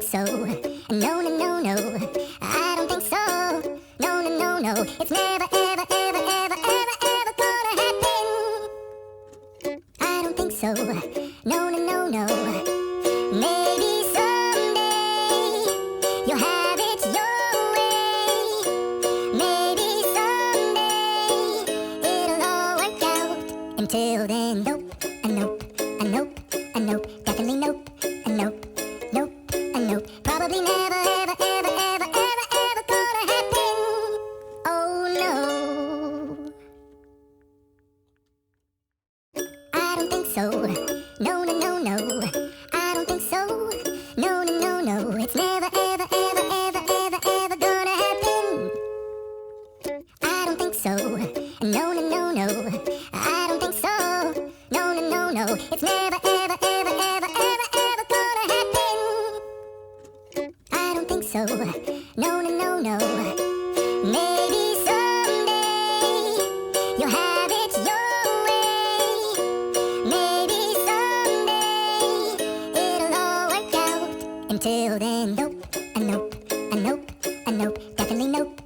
so. No, no, no, no. I don't think so. No, no, no, no. It's never, ever, ever, ever, ever, ever gonna happen. I don't think so. No, no, no, no. Maybe someday you'll have it your way. Maybe someday it'll all work out. Until then, nope, a nope, a nope, a nope, definitely nope, a nope, nope, a nope. Probably never, ever, ever, ever, ever, ever gonna happen. Oh no. I don't think so. No, no, no, no. I don't think so. No, no, no, no. It's never, ever, ever, ever, ever, ever gonna happen. I don't think so. No, no, no, no. I don't think so. No, no, no, no. It's never, ever, ever, ever, ever, ever gonna happen. I don't think so. No, no, no, no. Maybe someday you'll have it your way. Maybe someday it'll all work out. Until then, nope, a nope, a nope, a nope, definitely nope.